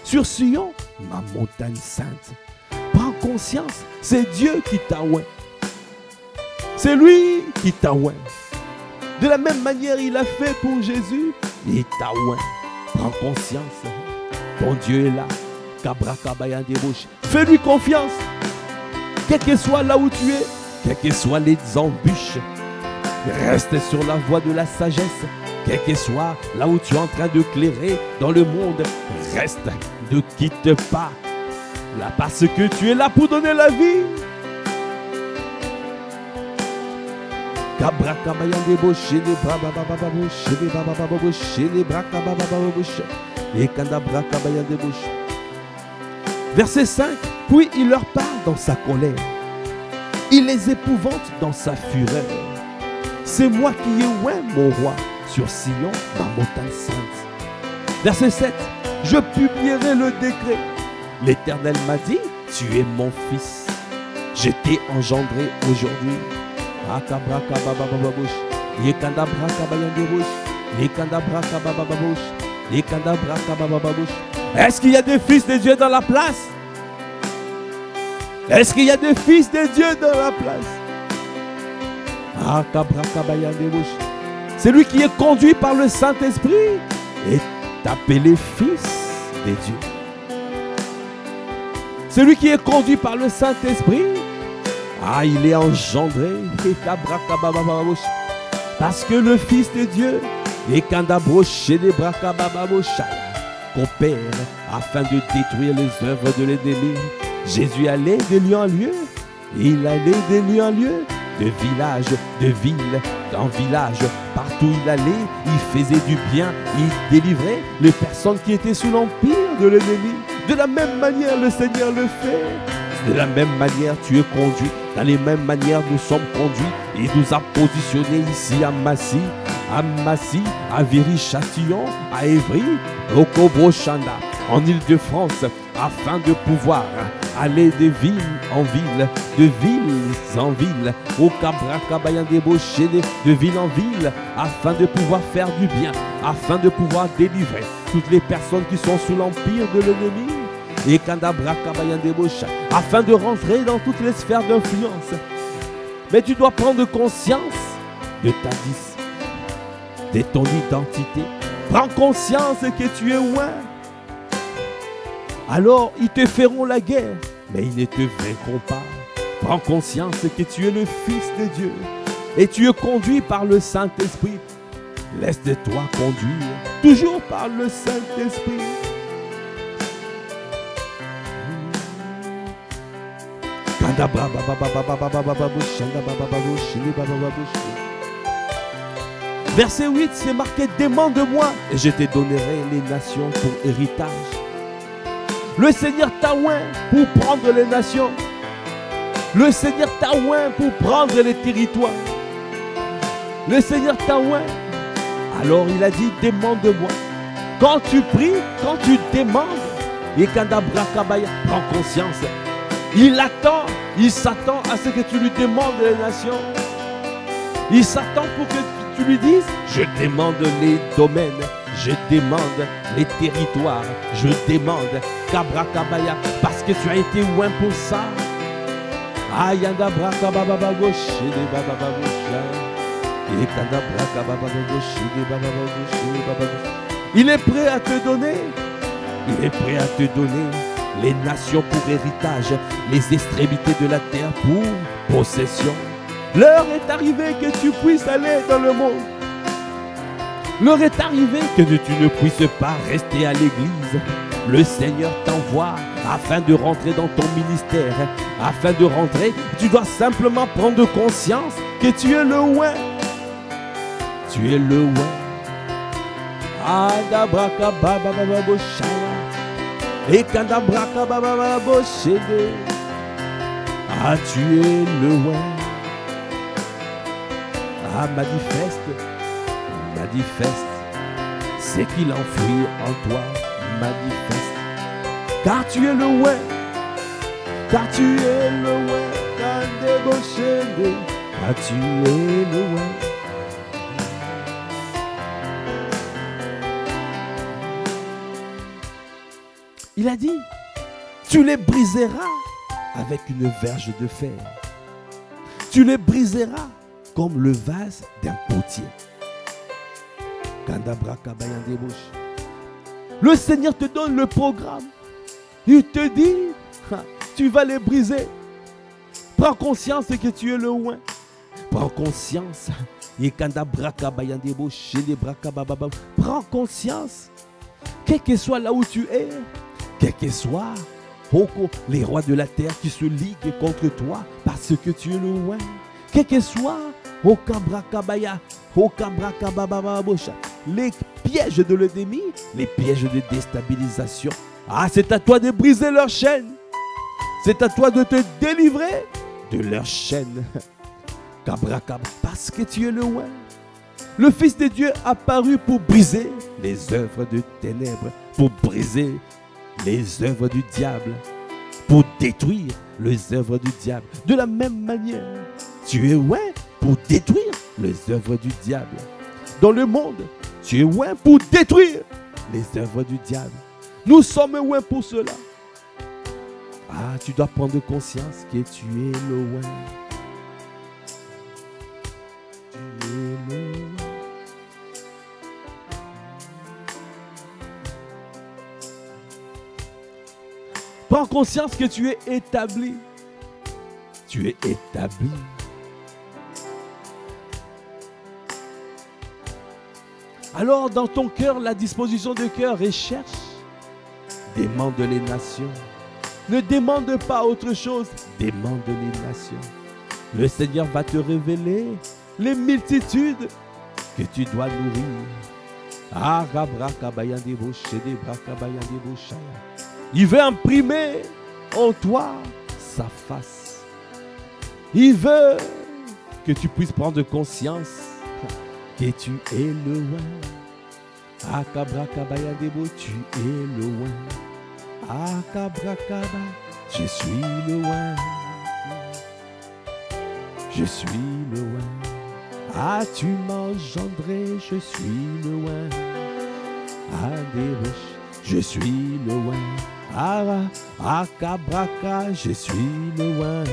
A: Sur Sion, ma montagne sainte. Prends conscience, c'est Dieu qui t'a oint. C'est lui qui t'a oint. De la même manière, il a fait pour Jésus. Il t'a oint. Prends conscience. Ton Dieu est là. Fais-lui confiance. Quel que soit là où tu es, quelles que soient les embûches, reste sur la voie de la sagesse. Quel que soit là où tu es en train de clairer dans le monde, reste, ne quitte pas. Là parce que tu es là pour donner la vie. Verset 5. Puis il leur parle dans sa colère. Il les épouvante dans sa fureur. C'est moi qui ai oint mon roi sur Sion, ma montagne sainte. Verset 7. Je publierai le décret. L'Éternel m'a dit, tu es mon fils. Je t'ai engendré aujourd'hui. Est-ce qu'il y a des fils de Dieu dans la place? Est-ce qu'il y a des fils de Dieu dans la place? C'est lui qui est conduit par le Saint-Esprit est appelé fils de Dieu. Celui qui est conduit par le Saint-Esprit, il est engendré. Parce que le Fils de Dieu coopère afin de détruire les œuvres de l'ennemi. Jésus allait de lieu en lieu. Il allait de lieu en lieu, de village, de ville, en village. Partout il allait, il faisait du bien, il délivrait les personnes qui étaient sous l'empire de l'ennemi. De la même manière, le Seigneur le fait. De la même manière, tu es conduit. Dans les mêmes manières, nous sommes conduits. Il nous a positionnés ici à Massy, à Viry-Châtillon, à Évry, au Cobro-Chanda, en Île-de-France, afin de pouvoir aller de ville en ville, de ville en ville, au Cabra-Cabayan-Débauché, de ville en ville, afin de pouvoir faire du bien, afin de pouvoir délivrer toutes les personnes qui sont sous l'empire de l'ennemi, et Kandabra-Cabayan-Débauché, afin de rentrer dans toutes les sphères d'influence. Mais tu dois prendre conscience de ta vie, de ton identité. Prends conscience que tu es loin. Alors ils te feront la guerre, mais ils ne te vaincront pas. Prends conscience que tu es le Fils de Dieu et tu es conduit par le Saint-Esprit. Laisse-toi conduire, toujours par le Saint-Esprit. Verset 8, c'est marqué: demande-moi et je te donnerai les nations pour héritage. Le Seigneur t'a oint pour prendre les nations. Le Seigneur t'a oint pour prendre les territoires. Le Seigneur t'a oint. Alors il a dit: demande-moi. Quand tu pries, quand tu demandes, et Kandabrakabaya, prends conscience. Il attend, il s'attend à ce que tu lui demandes les nations. Il s'attend pour que tu lui dises: je demande les domaines, je demande les territoires, je demande Kabrakabaya, parce que tu as été loin pour ça. Ayanda Brakabababagoshe de Bababagosha. Et Kandabrakababagoshe de Bababagoshe. Il est prêt à te donner. Il est prêt à te donner les nations pour héritage, les extrémités de la terre pour possession. L'heure est arrivée que tu puisses aller dans le monde. L'heure est arrivée que tu ne puisses pas rester à l'église. Le Seigneur t'envoie afin de rentrer dans ton ministère. Afin de rentrer, tu dois simplement prendre conscience que tu es le oint. Tu es le oint. Et ah, tu es le oint. Ah, manifeste ce qu'il enfouit en toi, manifeste. Car tu es le oint, car tu es le oint, car tu es le oint. Il a dit: tu les briseras avec une verge de fer. Tu les briseras comme le vase d'un potier. Le Seigneur te donne le programme. Il te dit: tu vas les briser. Prends conscience que tu es le oint. Prends conscience. Prends conscience. Quel que soit là où tu es, quel que soit les rois de la terre qui se liguent contre toi parce que tu es le oint. Quel que soit les pièges de l'ennemi, les pièges de déstabilisation. Ah, c'est à toi de briser leurs chaînes. C'est à toi de te délivrer de leurs chaînes. Parce que tu es le oint. Le Fils de Dieu apparu pour briser les œuvres de ténèbres, pour briser les œuvres du diable, pour détruire les œuvres du diable. De la même manière, tu es oint pour détruire les œuvres du diable. Dans le monde, tu es oint pour détruire les œuvres du diable. Nous sommes oint pour cela. Ah, tu dois prendre conscience que tu es le oint. Tu es le oint. Prends conscience que tu es établi. Tu es établi. Alors dans ton cœur, la disposition de cœur, recherche, demande les nations. Ne demande pas autre chose, demande les nations. Le Seigneur va te révéler les multitudes que tu dois nourrir. Il veut imprimer en toi sa face. Il veut que tu puisses prendre conscience que tu es le loin. Tu es le loin. Je suis le loin. Je suis le loin. Tu m'as engendré, je suis le loin. Je suis le loin. Je suis le loin.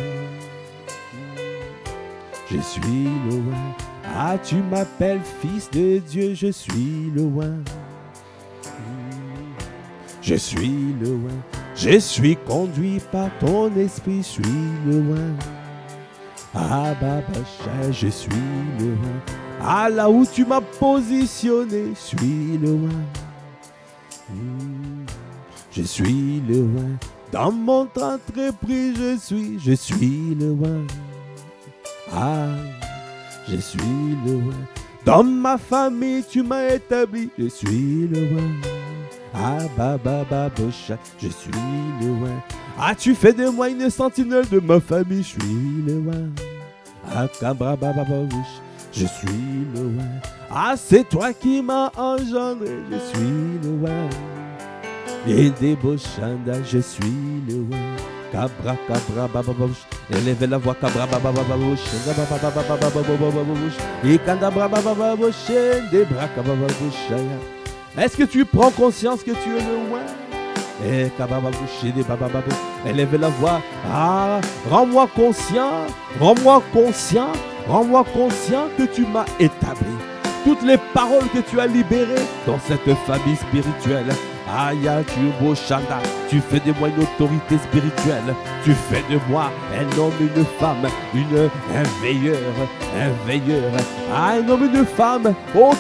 A: Je suis le loin. Tu m'appelles fils de Dieu, je suis le loin. Je suis le loin. Je suis conduit par ton esprit, je suis le loin. Je suis le loin. Là où tu m'as positionné, je suis le loin. Je suis le loin. Dans mon entreprise, je suis le loin. Je suis le loin. Dans ma famille, tu m'as établi, je suis le loin. Je suis le loin. Tu fais de moi une sentinelle de ma famille, je suis le loin. Je suis le loin. C'est toi qui m'as engendré, je suis le loin. Et des bochanda, je suis le loin. Cabra, cabra, bababush. Élevez la voix, cabra, bababush. Et candabra, bababush. Des bras, bababush. Est-ce que tu prends conscience que tu es le loin? Et kabababush, des bababush. Élevez la voix. Rends-moi conscient. Rends-moi conscient. Rends-moi conscient que tu m'as établi. Toutes les paroles que tu as libérées dans cette famille spirituelle. Tu fais de moi une autorité spirituelle. Tu fais de moi un homme, une femme, un veilleur. Un homme, une femme,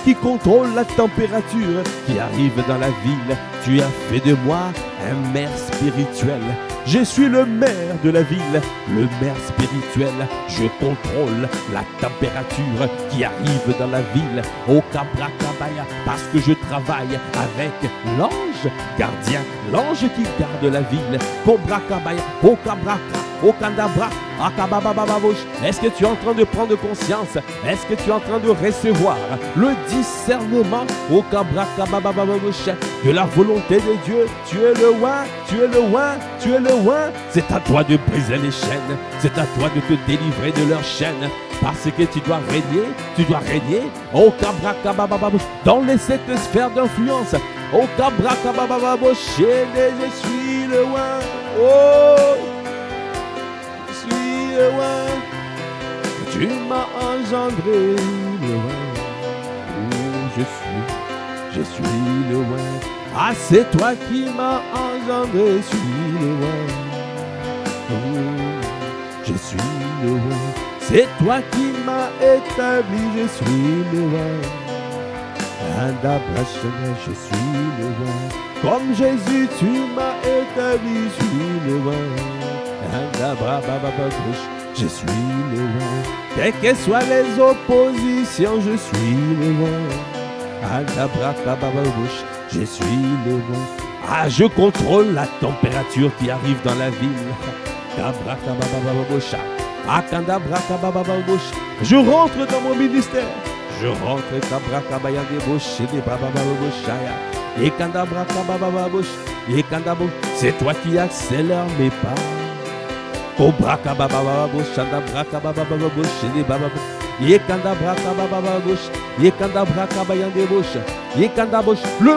A: qui contrôle la température, qui arrive dans la ville. Tu as fait de moi un maire spirituel. Je suis le maire de la ville, le maire spirituel. Je contrôle la température qui arrive dans la ville. Au Cabra Kabaya, parce que je travaille avec l'ange gardien, l'ange qui garde la ville. Cobra Kabaya, au Cabra, au Kandabra, Akababababosh. Est-ce que tu es en train de prendre conscience? Est-ce que tu es en train de recevoir le discernement au Cabra Kababababosh de la volonté de Dieu? Tu es le loin, tu es le loin, tu es le loin. C'est à toi de briser les chaînes. C'est à toi de te délivrer de leurs chaînes. Parce que tu dois régner au Cabra Kababababosh dans les 7 sphères d'influence. Au Cabra Kababababosh, je suis le loin. Oh, je suis le loin. Tu m'as engendré le loin. Oh, je suis le loin. C'est toi qui m'as engendré, je suis le loin. Oh, je suis le loin. C'est toi qui m'as établi, je suis le loin. Je suis le loin. Comme Jésus, tu m'as établi, je suis le loin. Je suis le loin. Quelles que soient les oppositions, je suis le loin. Je suis le loin. Je contrôle la température qui arrive dans la ville. Je rentre dans mon ministère. Je rentre. C'est toi qui accélères mes pas. Le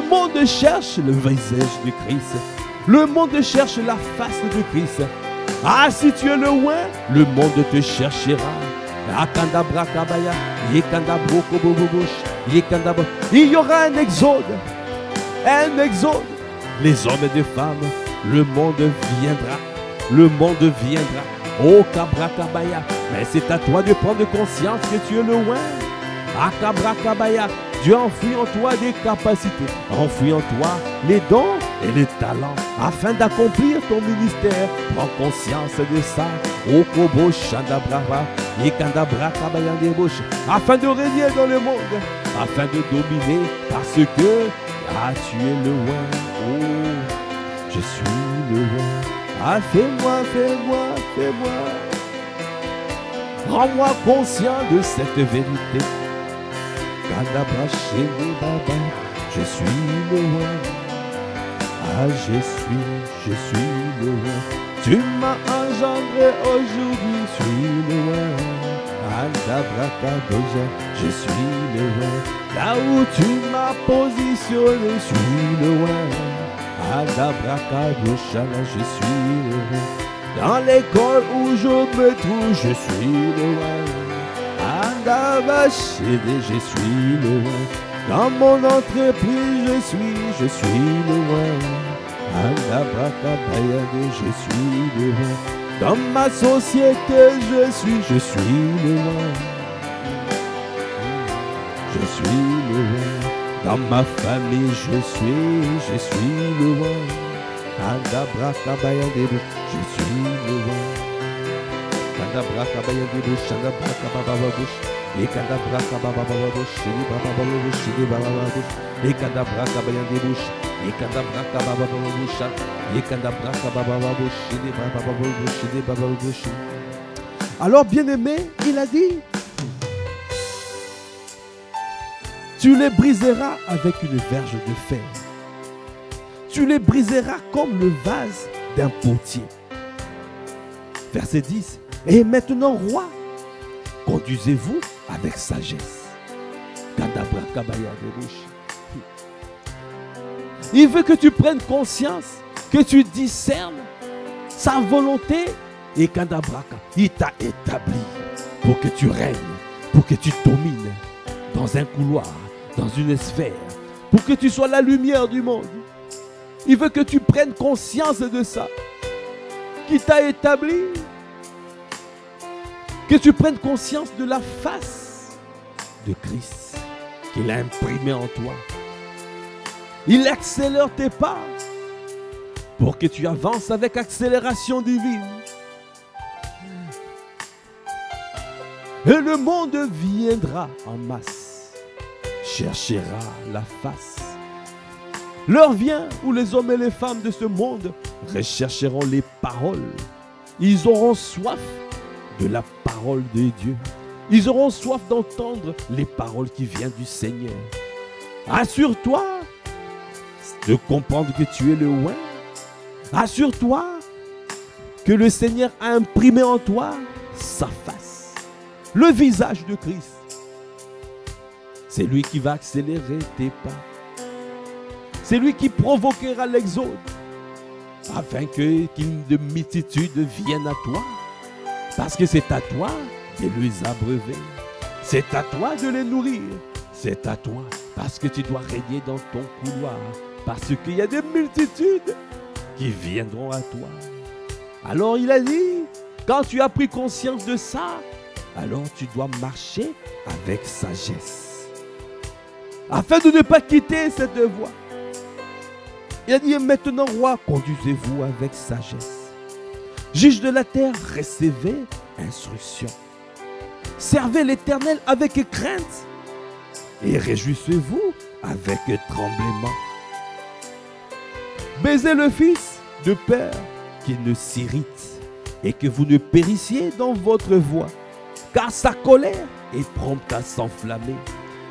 A: monde cherche le visage du Christ. Le monde cherche la face du Christ. Si tu es loin, le monde te cherchera. Il y aura un exode. Un exode. Les hommes et les femmes, le monde viendra. Le monde viendra. Oh Cabra Kabaya. Mais c'est à toi de prendre conscience que tu es loin. Cabra Kabaya. Dieu enfuit en toi des capacités, enfuit en toi les dons et les talents, afin d'accomplir ton ministère. Prends conscience de ça. Okobo Shandabrava, Ekandabra Kabayandebosh, afin de régner dans le monde, afin de dominer, parce que tu es le roi. Oh, je suis le roi. Ah, fais-moi, fais-moi, fais-moi. Rends-moi conscient de cette vérité. Kandabra Shende Baba, je suis le roi. Ah, je suis le roi. Tu m'as engendré aujourd'hui, je suis le roi. Andabrakadoja, je suis le roi. Là où tu m'as positionné, je suis le roi. Andabrakadoja, là je suis le roi. Dans l'école où je me trouve, je suis le roi. Andabashede, je suis le roi. Dans mon entreprise, je suis le roi. Andabrakabaya, je suis le roi. Dans ma société, je suis le roi. Je suis le roi. Dans ma famille, je suis le roi. Andabrakabaya, je suis le roi. Andabrakabaya, Shandabrakabababush. Et Kandabrakababababouch, Shidi Babababush, et Kandabrakabaya-debouch, et Kandabrakababababouch, et Kandabrakababababouch, Shidi Babababush, Shidi Babababush. Alors, bien-aimé, il a dit, tu les briseras avec une verge de fer. Tu les briseras comme le vase d'un potier. Verset 10. Et maintenant, roi, conduisez-vous avec sagesse. Il veut que tu prennes conscience, que tu discernes sa volonté. Et Kandabraka, il t'a établi pour que tu règnes, pour que tu domines dans un couloir, dans une sphère, pour que tu sois la lumière du monde. Il veut que tu prennes conscience de ça, qui t'a établi. Que tu prennes conscience de la face de Christ qu'il a imprimé en toi. Il accélère tes pas pour que tu avances avec accélération divine. Et le monde viendra en masse, cherchera la face. L'heure vient où les hommes et les femmes de ce monde rechercheront les paroles. Ils auront soif de la parole de Dieu. Ils auront soif d'entendre les paroles qui viennent du Seigneur. Assure-toi de comprendre que tu es le roi. Assure-toi que le Seigneur a imprimé en toi sa face, le visage de Christ. C'est lui qui va accélérer tes pas. C'est lui qui provoquera l'exode afin qu'une multitude vienne à toi. Parce que c'est à toi de les abreuver. C'est à toi de les nourrir. C'est à toi. Parce que tu dois régner dans ton couloir. Parce qu'il y a des multitudes qui viendront à toi. Alors il a dit, quand tu as pris conscience de ça, alors tu dois marcher avec sagesse. Afin de ne pas quitter cette voie. Il a dit, maintenant roi, conduisez-vous avec sagesse. Juge de la terre, recevez instruction. Servez l'Éternel avec crainte et réjouissez-vous avec tremblement. Baisez le Fils de peur qu'il ne s'irrite et que vous ne périssiez dans votre voie, car sa colère est prompte à s'enflammer.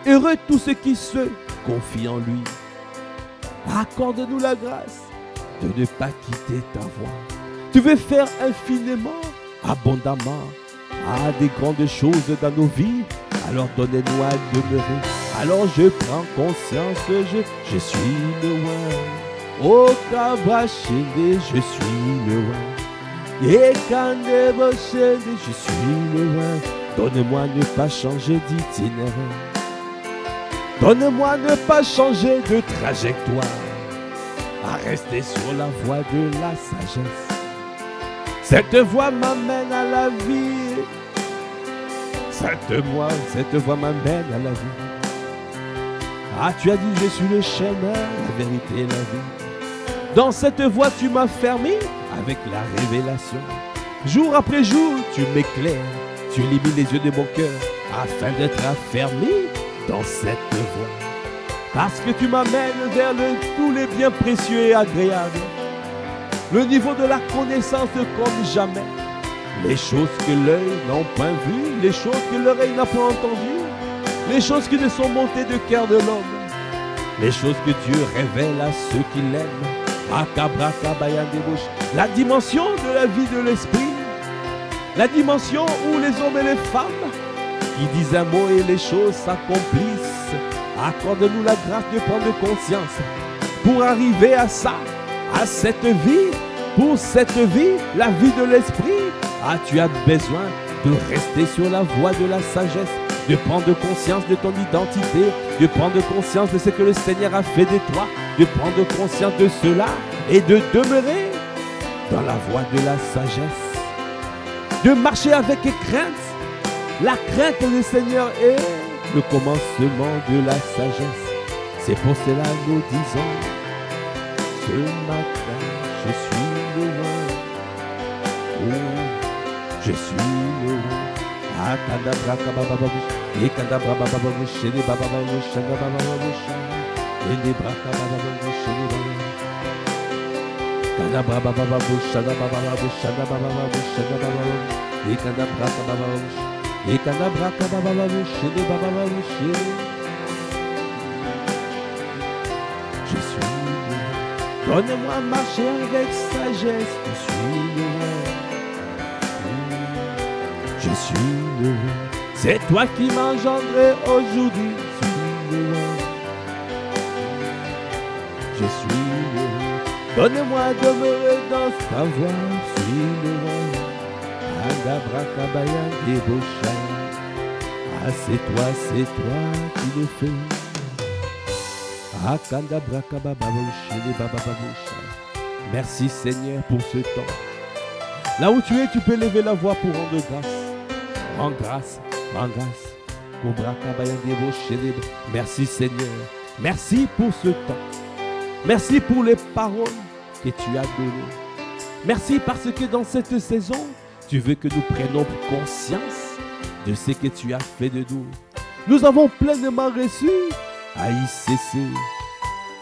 A: Heureux tous ceux qui se confient en lui. Accorde-nous la grâce de ne pas quitter ta voie. Tu veux faire infiniment, abondamment, des grandes choses dans nos vies. Alors donnez-nous à demeurer. Alors je prends conscience, je suis le roi. Oh Kabashende, je suis le roi. Et Kandeboshende, je suis le roi. Donne-moi ne pas changer d'itinéraire. Donne-moi ne pas changer de trajectoire. À rester sur la voie de la sagesse. Cette voie m'amène à la vie. Cette voie m'amène à la vie. Ah, tu as dit, je suis le chemin, la vérité et la vie. Dans cette voie, tu m'as fermé avec la révélation. Jour après jour, tu m'éclaires, tu illumines les yeux de mon cœur, afin d'être affermi dans cette voie. Parce que tu m'amènes vers tous les biens précieux et agréables. Le niveau de la connaissance comme jamais. Les choses que l'œil n'a point vues, les choses que l'oreille n'a point entendues, les choses qui ne sont montées de cœur de l'homme, les choses que Dieu révèle à ceux qui l'aiment. La dimension de la vie de l'esprit, la dimension où les hommes et les femmes qui disent un mot et les choses s'accomplissent. Accorde-nous la grâce de prendre conscience pour arriver à ça, à cette vie. Pour cette vie, la vie de l'esprit, ah, tu as besoin de rester sur la voie de la sagesse, de prendre conscience de ton identité, de prendre conscience de ce que le Seigneur a fait de toi, de prendre conscience de cela et de demeurer dans la voie de la sagesse, de marcher avec crainte. La crainte du Seigneur est le commencement de la sagesse. C'est pour cela que nous disons ce matin, je suis le roi. Oh, je suis le roi. Akadabra kabababush, ekadabra bababush, shede bababush, shada bababush, elebra kabababush, shede bababush, kadabra bababush, shada bababush, shada bababush, shada bababush, ekadabra kabababush, ekadabra kabababush, shede bababush. Je suis le roi. Donne-moi marcher avec sagesse. Je suis le roi. Je suis le roi. C'est toi qui m'as engendré aujourd'hui. Je suis le roi. Je suis le roi. Donne-moi de demeurer dans ta voie. Je suis le roi. Adabrakabaya débaucha. Ah, c'est toi qui le fais. Merci Seigneur pour ce temps. Là où tu es, tu peux lever la voix pour rendre grâce. Rends grâce, rends grâce. Merci Seigneur. Merci pour ce temps. Merci pour les paroles que tu as données. Merci parce que dans cette saison, tu veux que nous prenions conscience de ce que tu as fait de nous. Nous avons pleinement reçu à ICC,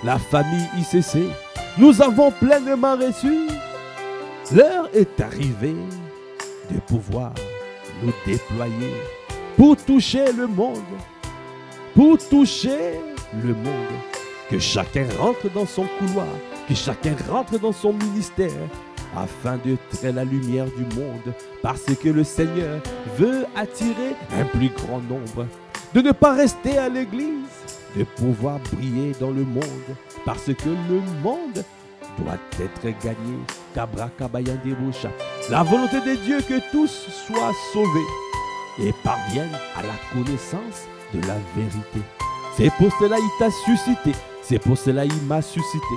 A: la famille ICC. Nous avons pleinement reçu. L'heure est arrivée de pouvoir nous déployer pour toucher le monde. Pour toucher le monde. Que chacun rentre dans son couloir. Que chacun rentre dans son ministère. Afin de traiter la lumière du monde. Parce que le Seigneur veut attirer un plus grand nombre. De ne pas rester à l'église. De pouvoir briller dans le monde. Parce que le monde doit être gagné. La volonté de Dieu que tous soient sauvés et parviennent à la connaissance de la vérité. C'est pour cela qu'il t'a suscité. C'est pour cela qu'il m'a suscité.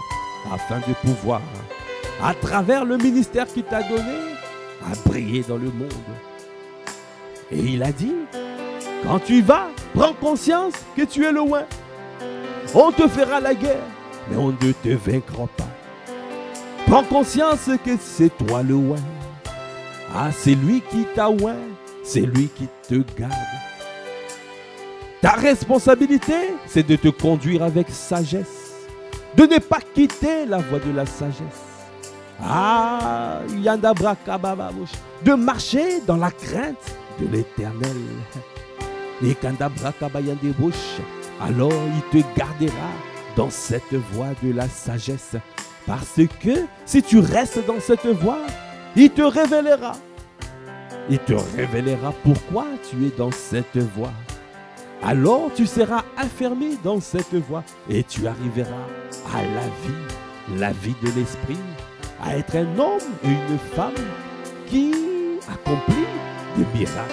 A: Afin de pouvoir, à travers le ministère qu'il t'a donné, à briller dans le monde. Et il a dit, quand tu y vas, prends conscience que tu es le oint. On te fera la guerre, mais on ne te vaincra pas. Prends conscience que c'est toi le oint. Ah, c'est lui qui t'a oint. C'est lui qui te garde. Ta responsabilité, c'est de te conduire avec sagesse. De ne pas quitter la voie de la sagesse. Ah, yandabra kabababush. De marcher dans la crainte de l'Éternel. Et kandabra kabayandebush. Alors il te gardera dans cette voie de la sagesse. Parce que si tu restes dans cette voie, il te révélera. Il te révélera pourquoi tu es dans cette voie. Alors tu seras affermi dans cette voie et tu arriveras à la vie de l'esprit, à être un homme et une femme qui accomplit des miracles,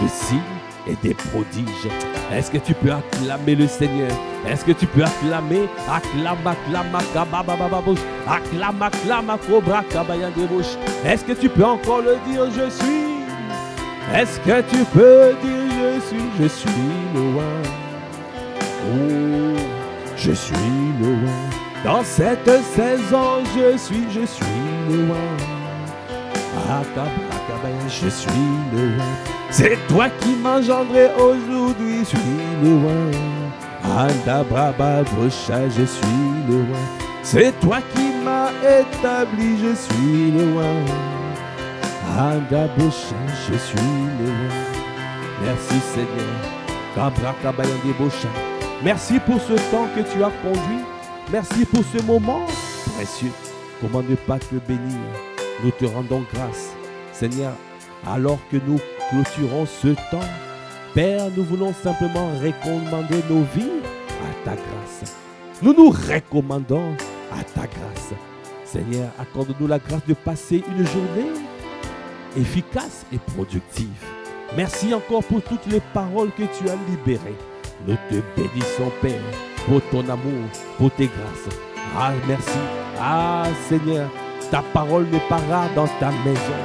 A: des signes et des prodiges. Est-ce que tu peux acclamer le Seigneur? Est-ce que tu peux acclamer? Acclame, acclame, kababababush. Acclame, acclame, cobra, kabayandebouch. Est-ce que tu peux encore le dire? Je suis. Est-ce que tu peux dire je suis le roi? Oh, je suis loin. Dans cette saison, je suis loin. Je suis loin. C'est toi qui m'engendrais aujourd'hui, je suis loin. Je suis loin. C'est toi qui m'as établi, je suis loin. Je suis loin. Merci Seigneur. Merci pour ce temps que tu as conduit. Merci pour ce moment précieux. Comment ne pas te bénir? Nous te rendons grâce, Seigneur, alors que nous clôturons ce temps. Père, nous voulons simplement recommander nos vies à ta grâce. Nous nous recommandons à ta grâce. Seigneur, accorde-nous la grâce de passer une journée efficace et productive. Merci encore pour toutes les paroles que tu as libérées. Nous te bénissons, Père, pour ton amour, pour tes grâces. Ah, merci. Ah, Seigneur, ta parole n'est pas rare dans ta maison.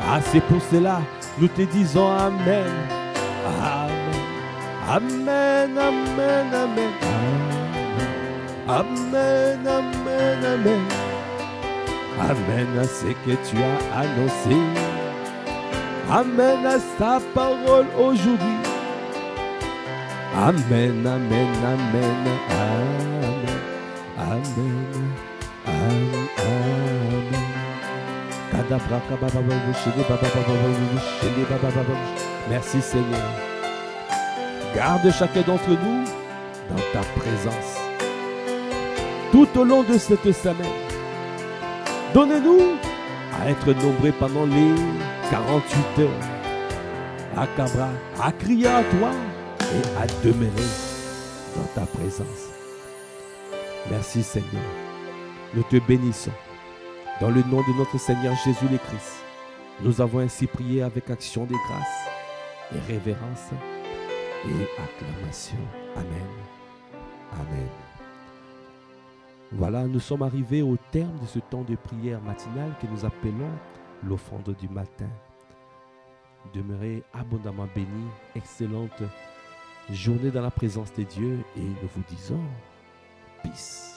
A: Ah, c'est pour cela, nous te disons Amen. Amen. Amen, amen, amen. Amen, amen, amen. Amen à ce que tu as annoncé. Amen à sa parole aujourd'hui. Amen, amen, amen, amen, amen, amen. Merci Seigneur. Garde chacun d'entre nous dans ta présence. Tout au long de cette semaine, donne-nous à être nombreux pendant les 48 heures. À Cabra, à crier à toi et à demeurer dans ta présence. Merci Seigneur. Nous te bénissons. Dans le nom de notre Seigneur Jésus le Christ, nous avons ainsi prié avec action de grâce et révérence et acclamation. Amen. Amen. Voilà, nous sommes arrivés au terme de ce temps de prière matinale que nous appelons l'offrande du matin. Demeurez abondamment bénis, excellente journée dans la présence de Dieu et nous vous disons peace.